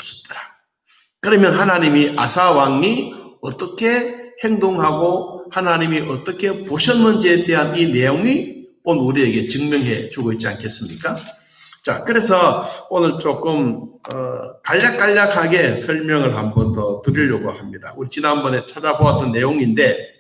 없었더라. 그러면 하나님이 아사 왕이 어떻게 행동하고 하나님이 어떻게 보셨는지에 대한 이 내용이 오늘 우리에게 증명해 주고 있지 않겠습니까? 자, 그래서 오늘 조금 간략간략하게 설명을 한번 더 드리려고 합니다. 우리 지난번에 찾아보았던 내용인데,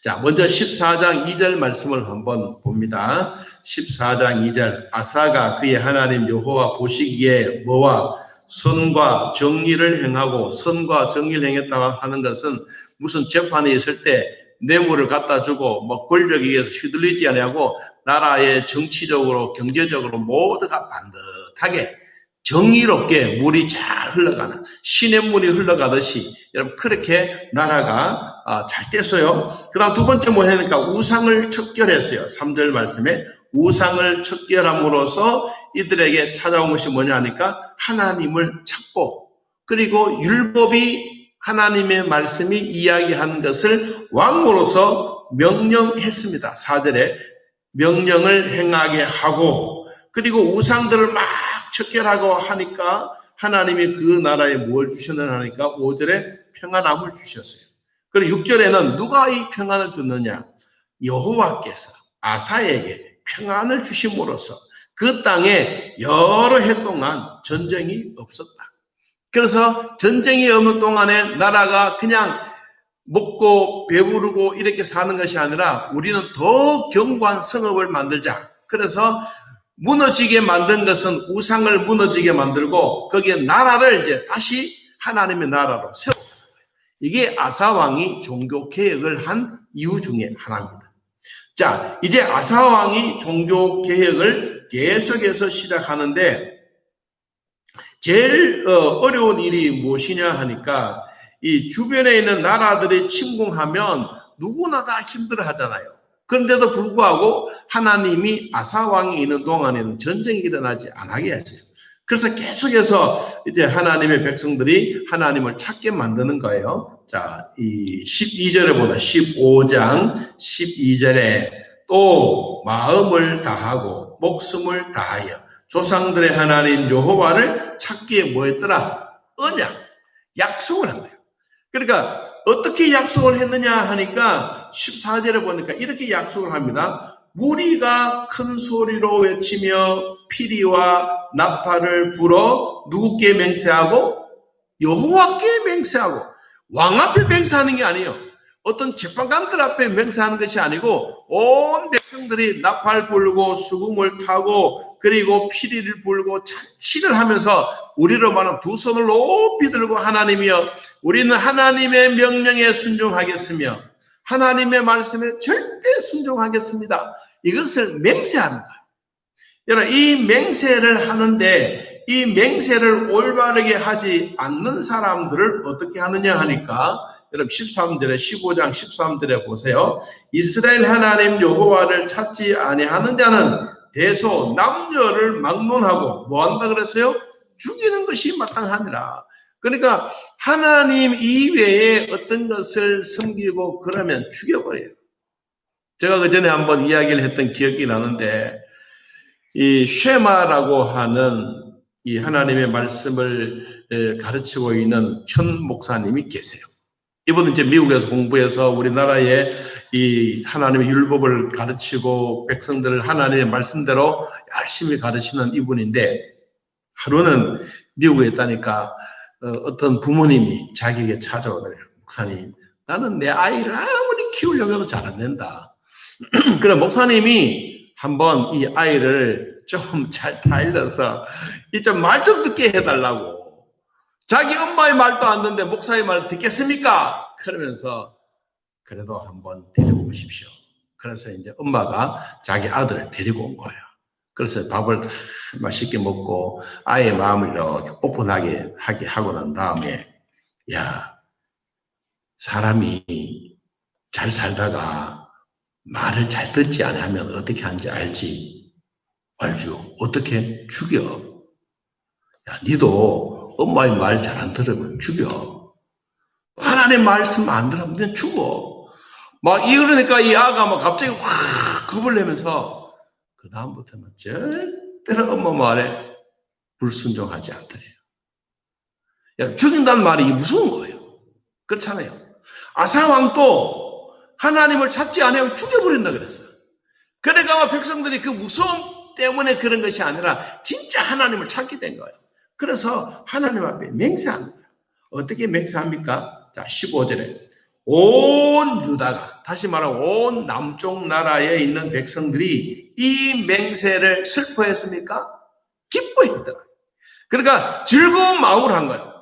자, 먼저 14장 2절 말씀을 한번 봅니다. 14장 2절, 아사가 그의 하나님 여호와 보시기에 뭐와 선과 정의를 행하고, 선과 정의를 행했다고 하는 것은 무슨 재판이 있을 때 뇌물을 갖다 주고 뭐 권력에 의해서 휘둘리지 아니하고 나라의 정치적으로 경제적으로 모두가 반듯하게 정의롭게 물이 잘 흘러가는 시냇 물이 흘러가듯이 여러분 그렇게 나라가 잘 됐어요. 그 다음 두 번째 뭐 하니까 우상을 척결했어요. 3절 말씀에 우상을 척결함으로써 이들에게 찾아온 것이 뭐냐 하니까 하나님을 찾고, 그리고 율법이 하나님의 말씀이 이야기하는 것을 왕으로서 명령했습니다. 4절에 명령을 행하게 하고, 그리고 우상들을 막 척결하고 하니까 하나님이 그 나라에 뭘 주셨느냐 하니까 5절에 평안함을 주셨어요. 그리고 6절에는 누가 이 평안을 줬느냐? 여호와께서 아사에게 평안을 주심으로써 그 땅에 여러 해 동안 전쟁이 없었다. 그래서 전쟁이 없는 동안에 나라가 그냥 먹고 배부르고 이렇게 사는 것이 아니라 우리는 더 견고한 성읍을 만들자. 그래서 무너지게 만든 것은 우상을 무너지게 만들고 거기에 나라를 이제 다시 하나님의 나라로 세우는 거예요. 이게 아사 왕이 종교 개혁을 한 이유 중에 하나입니다. 자, 이제 아사 왕이 종교 개혁을 계속해서 시작하는데 제일 어려운 일이 무엇이냐 하니까 이 주변에 있는 나라들이 침공하면 누구나 다 힘들어 하잖아요. 그런데도 불구하고 하나님이 아사 왕이 있는 동안에는 전쟁이 일어나지 않게 했어요. 그래서 계속해서 이제 하나님의 백성들이 하나님을 찾게 만드는 거예요. 자, 이 12절에 보다 15장 12절에 또 마음을 다하고 목숨을 다하여 조상들의 하나님 여호와를 찾기에 뭐 했더라? 언약, 약속을 한 거예요. 그러니까 어떻게 약속을 했느냐 하니까 14절에 보니까 이렇게 약속을 합니다. 무리가 큰 소리로 외치며 피리와 나팔을 불어 누구께 맹세하고? 여호와께 맹세하고. 왕 앞에 맹세하는 게 아니에요. 어떤 재판관들 앞에 맹세하는 것이 아니고 온 백성들이 나팔 불고 수금을 타고 그리고 피리를 불고 잔치를 하면서 우리로 말하면 두 손을 높이 들고 하나님이여 우리는 하나님의 명령에 순종하겠으며 하나님의 말씀에 절대 순종하겠습니다. 이것을 맹세하는 거예요. 여러분 이 맹세를 하는데 이 맹세를 올바르게 하지 않는 사람들을 어떻게 하느냐 하니까 여러분 13절에 15장 13절에 보세요. 이스라엘 하나님 여호와를 찾지 아니하는 자는 대소 남녀를 막론하고 뭐 한다 그랬어요? 죽이는 것이 마땅하니라. 그러니까 하나님 이외에 어떤 것을 섬기고 그러면 죽여버려요. 제가 그 전에 한번 이야기를 했던 기억이 나는데 이 쉐마라고 하는 이 하나님의 말씀을 가르치고 있는 현 목사님이 계세요. 이분은 이제 미국에서 공부해서 우리나라에 이 하나님의 율법을 가르치고 백성들을 하나님의 말씀대로 열심히 가르치는 이분인데 하루는 미국에 있다니까 어떤 부모님이 자기에게 찾아오더래요. 목사님, 나는 내 아이를 아무리 키우려고 해도 잘 안 된다. 그래 목사님이 한번 이 아이를 좀 잘 다일러서 좀 말 좀 듣게 해달라고. 자기 엄마의 말도 안 듣는데 목사의 말을 듣겠습니까? 그러면서 그래도 한번 데리고 오십시오. 그래서 이제 엄마가 자기 아들을 데리고 온 거예요. 그래서 밥을 맛있게 먹고 아이의 마음을 이렇게 오픈하게 하게 하고 난 다음에 야, 사람이 잘 살다가 말을 잘 듣지 않으면 어떻게 하는지 알지? 알죠? 어떻게? 죽여. 야, 니도 엄마의 말 잘 안 들으면 죽여. 하나님의 말씀 안 들으면 그냥 죽어. 막 이러니까 이 아가 막 갑자기 확 겁을 내면서 그 다음부터는 절대로 엄마 말에 불순종하지 않더래요. 죽인다는 말이 무서운 거예요. 그렇잖아요. 아사 왕도 하나님을 찾지 않으면 죽여버린다 그랬어요. 그러니까 백성들이 그 무서움 때문에 그런 것이 아니라 진짜 하나님을 찾게 된 거예요. 그래서 하나님 앞에 맹세하는 거예요. 어떻게 맹세합니까? 자, 15절에 온 유다가, 다시 말하면 온 남쪽 나라에 있는 백성들이 이 맹세를 슬퍼했습니까? 기뻐했더라. 그러니까 즐거운 마음을 한 거예요.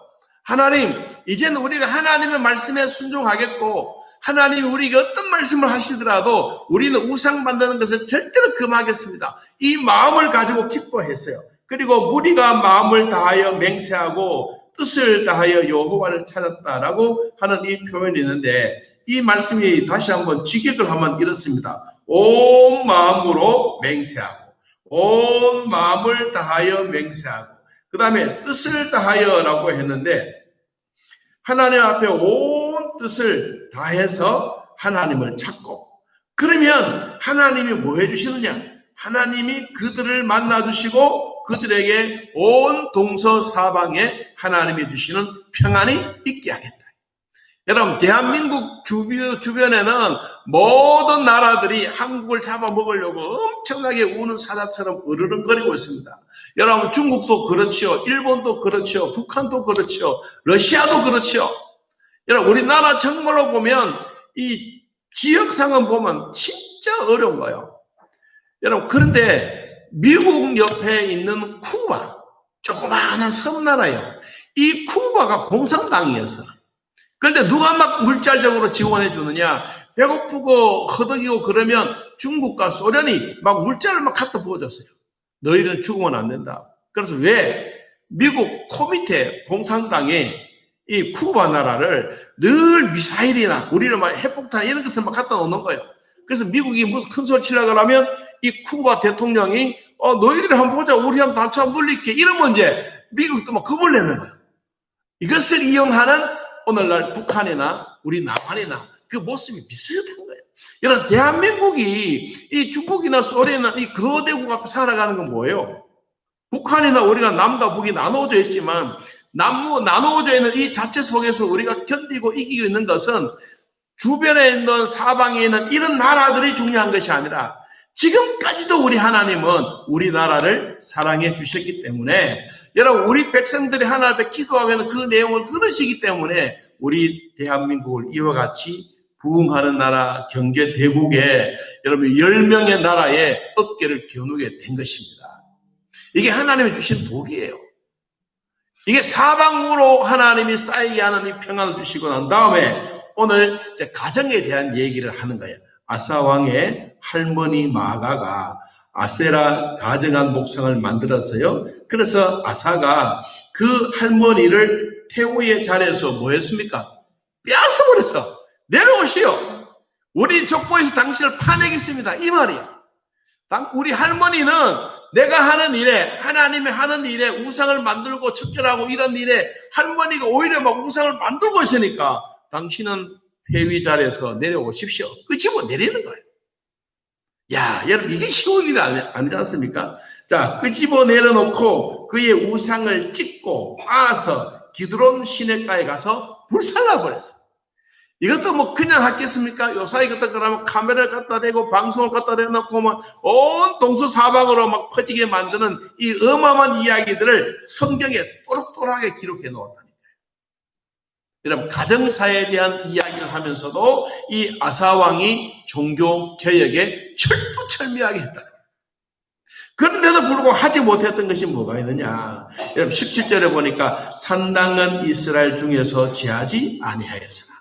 하나님, 이제는 우리가 하나님의 말씀에 순종하겠고 하나님이 우리에게 어떤 말씀을 하시더라도 우리는 우상 만드는 것을 절대로 금하겠습니다. 이 마음을 가지고 기뻐했어요. 그리고 무리가 마음을 다하여 맹세하고 뜻을 다하여 여호와를 찾았다라고 하는 이 표현이 있는데, 이 말씀이 다시 한번 직역을 하면 이렇습니다. 온 마음으로 맹세하고, 온 마음을 다하여 맹세하고, 그 다음에 뜻을 다하여라고 했는데, 하나님 앞에 온 뜻을 다해서 하나님을 찾고, 그러면 하나님이 뭐 해주시느냐? 하나님이 그들을 만나주시고 그들에게 온 동서사방에 하나님이 주시는 평안이 있게 하겠다. 여러분, 대한민국 주변에는 모든 나라들이 한국을 잡아먹으려고 엄청나게 우는 사자처럼 으르렁거리고 있습니다. 여러분, 중국도 그렇지요. 일본도 그렇지요. 북한도 그렇지요. 러시아도 그렇지요. 여러분, 우리나라 정말로 보면 이 지역상은 보면 진짜 어려운 거예요. 여러분, 그런데 미국 옆에 있는 쿠바, 조그마한 섬나라예요. 이 쿠바가 공산당이었어. 그런데 누가 막 물질적으로 지원해 주느냐? 배고프고 허덕이고 그러면 중국과 소련이 막 물자를 막 갖다 부어줬어요. 너희는 죽으면 안 된다. 그래서 왜 미국 코밑에 공산당이 이 쿠바 나라를 늘 미사일이나 우리를 막 핵폭탄 이런 것을 막 갖다 놓는 거예요. 그래서 미국이 무슨 큰 소리 치려고 하면 이 쿠바 대통령이 너희들이 한번 보자, 우리 한번 단추 한번 눌릴게 이러면 이제 미국도 막 겁을 내는 거예요. 이것을 이용하는 오늘날 북한이나 우리 남한이나 그 모습이 비슷한 거예요. 여러분, 대한민국이 이 중국이나 소련이나 이 거대국 앞에 살아가는 건 뭐예요? 북한이나 우리가 남과 북이 나누어져 있지만 나누어져 있는 이 자체 속에서 우리가 견디고 이기고 있는 것은 주변에 있는 사방에 있는 이런 나라들이 중요한 것이 아니라 지금까지도 우리 하나님은 우리나라를 사랑해 주셨기 때문에, 여러분, 우리 백성들이 하나님 앞에 기도하면 그 내용을 들으시기 때문에 우리 대한민국을 이와 같이 부흥하는 나라, 경제 대국에 여러분 10명의 나라에 어깨를 겨누게 된 것입니다. 이게 하나님이 주신 복이에요. 이게 사방으로 하나님이 쌓이게 하는 이 평안을 주시고 난 다음에 오늘 이제 가정에 대한 얘기를 하는 거예요. 아사 왕의 할머니 마아가가 아세라 가정한 목상을 만들었어요. 그래서 아사가 그 할머니를 태우의 자리에서 뭐 했습니까? 빼앗아버렸어. 내려오시오. 우리 족보에서 당신을 파내겠습니다. 이 말이에요. 우리 할머니는 내가 하는 일에, 하나님이 하는 일에 우상을 만들고 척결하고 이런 일에 할머니가 오히려 막 우상을 만들고 있으니까 당신은 회의 자리에서 내려오십시오. 끄집어 내리는 거예요. 야, 여러분, 이게 쉬운 일이 아니지 않습니까? 자, 끄집어 내려놓고 그의 우상을 찍고 빻아서 기드론 시내가에 가서 불살라 버렸어. 이것도 뭐 그냥 하겠습니까? 요사이 같다 그러면 카메라를 갖다 대고 방송을 갖다 대놓고 막 온 동서사방으로 막 퍼지게 만드는 이 어마어마한 이야기들을 성경에 또록또록하게 기록해 놓았다니까요. 여러분, 가정사에 대한 이야기를 하면서도 이 아사왕이 종교 개혁에 철두철미하게 했다. 그런데도 불구하고 하지 못했던 것이 뭐가 있느냐? 여러분, 17절에 보니까 산당은 이스라엘 중에서 제하지 아니하였으나,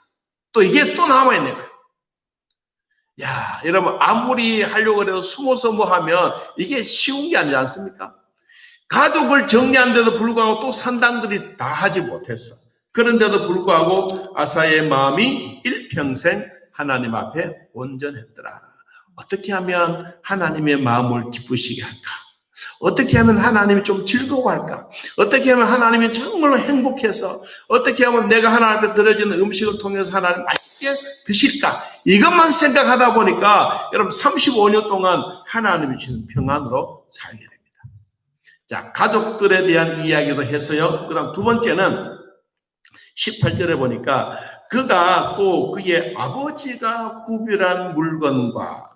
또 이게 또 남아있는 거예요. 야, 여러분, 아무리 하려고 해도 숨어서 뭐 하면 이게 쉬운 게 아니지 않습니까? 가족을 정리한데도 불구하고 또 산당들이 다 하지 못했어. 그런데도 불구하고 아사의 마음이 일평생 하나님 앞에 온전했더라. 어떻게 하면 하나님의 마음을 기쁘시게 할까? 어떻게 하면 하나님이 좀 즐거워할까? 어떻게 하면 하나님이 정말로 행복해서, 어떻게 하면 내가 하나님 앞에 드려지는 음식을 통해서 하나님 맛있게 드실까? 이것만 생각하다 보니까 여러분 35년 동안 하나님이 주는 평안으로 살게 됩니다. 자, 가족들에 대한 이야기도 했어요. 그 다음 두 번째는 18절에 보니까 그가 또 그의 아버지가 구별한 물건과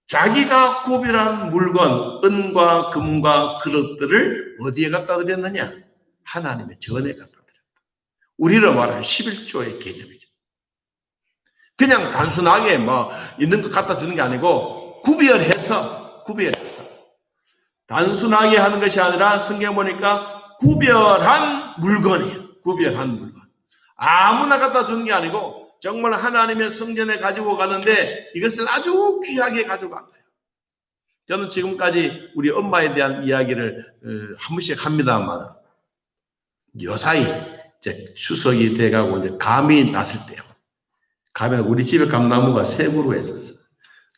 자기가 구별한 물건, 은과 금과 그릇들을 어디에 갖다 드렸느냐? 하나님의 전에 갖다 드렸다. 우리로 말하면 11조의 개념이죠. 그냥 단순하게 뭐 있는 것 갖다 주는 게 아니고 구별해서 단순하게 하는 것이 아니라 성경 보니까 구별한 물건이에요. 구별한 물건. 아무나 갖다 주는 게 아니고 정말 하나님의 성전에 가지고 가는데 이것을 아주 귀하게 가져간 거예요. 저는 지금까지 우리 엄마에 대한 이야기를 한 번씩 합니다만 요사이 이제 추석이 돼가고 이제 감이 났을 때요. 감이 우리 집에 감나무가 세 그루가 있었어요.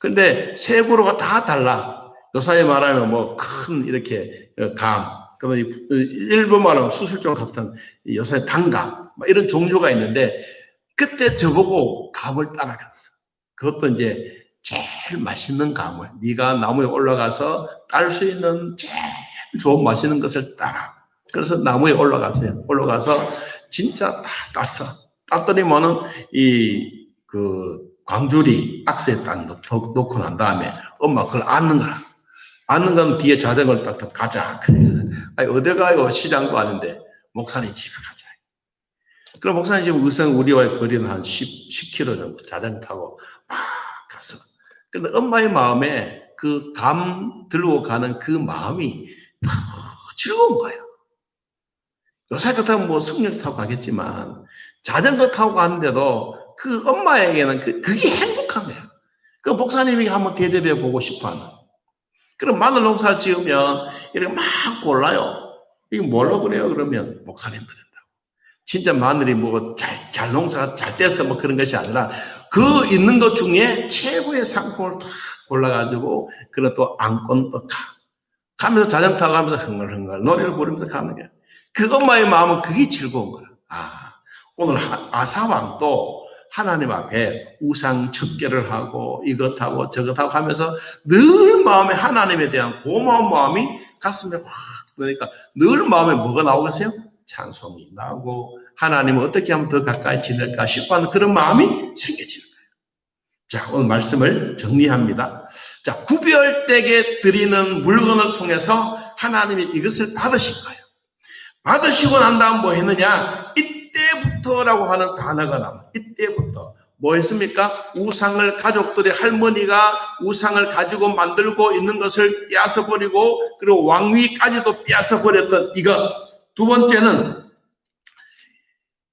근데 세 그루가 다 달라. 요사이 말하면 뭐 큰 이렇게 감, 그러면 일본 말하면 수술종 같은 요사이 단감 이런 종류가 있는데 그때 저보고 감을 따라갔어. 그것도 이제 제일 맛있는 감을 네가 나무에 올라가서 딸 수 있는 제일 좋은 맛있는 것을 따라. 그래서 나무에 올라갔어요. 올라가서 진짜 다 땄어. 땄더니만은 그 광주리 악스에 딱 놓고 난 다음에 엄마 그걸 앉는 거야. 앉는 건 뒤에 자전거를 딱 가자. 그래. 아니 어디 가요? 시장도 아닌데 목사님 집에 가자. 그럼 목사님 지금 의성 우리와의 거리는 한 10km 정도 자전거 타고 막 갔어. 근데 엄마의 마음에 그 감 들고 가는 그 마음이 즐거운 거예요. 요새 같으면 뭐 승력 타고 가겠지만 자전거 타고 가는데도 그 엄마에게는 그게 행복한 거예요. 그 목사님이 한번 대접해 보고 싶어 하는. 그럼 마늘 농사를 지으면 이렇게 막 골라요. 이게 뭘로 그래요? 그러면 목사님 드린다고. 진짜 마늘이 뭐 잘 농사가 잘 돼서 뭐 그런 것이 아니라 그 있는 것 중에 최고의 상품을 다 골라가지고 그래 또 안건 또 가면서 자전거 타고 가면서 흥얼흥얼 노래를 부르면서 가는 거야. 그 엄마의 마음은 그게 즐거운 거야. 오늘 아사왕도 하나님 앞에 우상 척결을 하고 이것하고 저것하고 하면서 늘 마음에 하나님에 대한 고마운 마음이 가슴에 확 드니까 늘 마음에 뭐가 나오겠어요? 찬송이 나오고 하나님을 어떻게 하면 더 가까이 지낼까 싶어 하는 그런 마음이 생겨지는 거예요. 자, 오늘 말씀을 정리합니다. 자, 구별되게 드리는 물건을 통해서 하나님이 이것을 받으신 거예요. 받으시고 난 다음 뭐 했느냐? 이때부터라고 하는 단어가 나와요. 이때부터. 뭐 했습니까? 우상을 가족들의 할머니가 우상을 가지고 만들고 있는 것을 빼앗아 버리고 그리고 왕위까지도 빼앗아 버렸던 이것. 두 번째는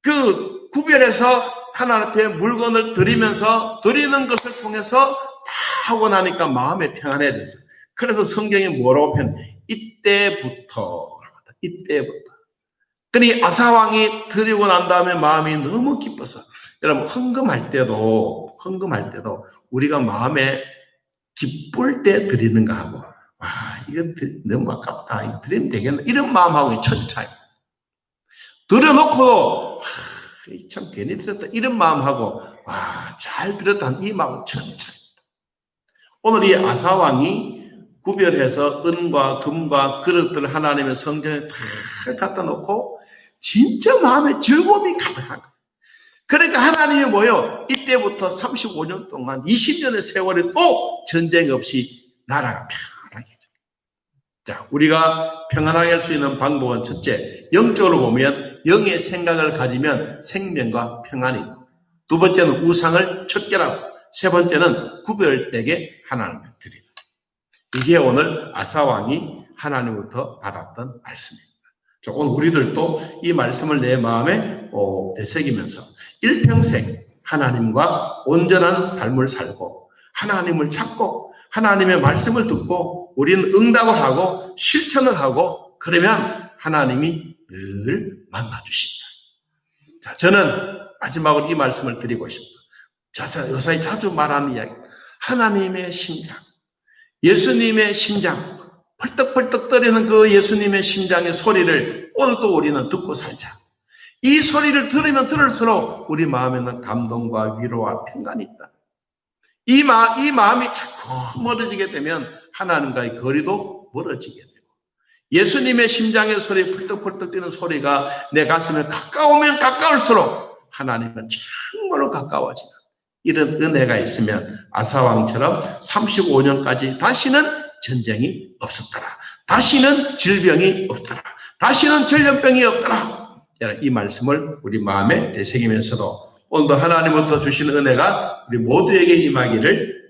그 구별해서 하나님 앞에 물건을 드리면서 드리는 것을 통해서 다 하고 나니까 마음에 평안해야 됐어요. 그래서 성경이 뭐라고 표현해? 이때부터. 그러니 아사왕이 드리고 난 다음에 마음이 너무 기뻐서 여러분 헌금할 때도 우리가 마음에 기쁠 때 드리는가 하고 이건 너무 아깝다. 이거 드리면 되겠나? 이런 마음하고 천차이. 드려놓고도 참 괜히 드렸다. 이런 마음하고 잘 드렸다. 이 마음은 천차입니다. 오늘 이 아사왕이 구별해서 은과 금과 그릇들을 하나님의 성전에 다 갖다 놓고 진짜 마음에 즐거움이 가득한 거예요. 그러니까 하나님이 뭐예요? 이때부터 35년 동안 20년의 세월이 또 전쟁 없이 나라가 평안하게 해줘. 자, 우리가 평안하게 할 수 있는 방법은 첫째, 영적으로 보면 영의 생각을 가지면 생명과 평안이 있고, 두 번째는 우상을 척결하고, 세 번째는 구별되게 하나님을 드리는. 이게 오늘 아사왕이 하나님부터 받았던 말씀입니다. 자, 오늘 우리들도 이 말씀을 내 마음에 되새기면서 일평생 하나님과 온전한 삶을 살고 하나님을 찾고 하나님의 말씀을 듣고 우리는 응답을 하고 실천을 하고 그러면 하나님이 늘 만나주십니다. 자, 저는 마지막으로 이 말씀을 드리고 싶어요. 자, 요사이 자주 말하는 이야기. 하나님의 심장. 예수님의 심장, 펄떡펄떡 떨리는 그 예수님의 심장의 소리를 오늘도 우리는 듣고 살자. 이 소리를 들으면 들을수록 우리 마음에는 감동과 위로와 평안이 있다. 이 마음이 자꾸 멀어지게 되면 하나님과의 거리도 멀어지게 되고 예수님의 심장의 소리, 펄떡펄떡 뛰는 소리가 내 가슴에 가까우면 가까울수록 하나님은 정말로 가까워지는 이런 은혜가 있으면 아사왕처럼 35년까지 다시는 전쟁이 없었더라. 다시는 질병이 없더라. 다시는 전염병이 없더라. 이 말씀을 우리 마음에 되새기면서도 오늘도 하나님부터 주시는 은혜가 우리 모두에게 임하기를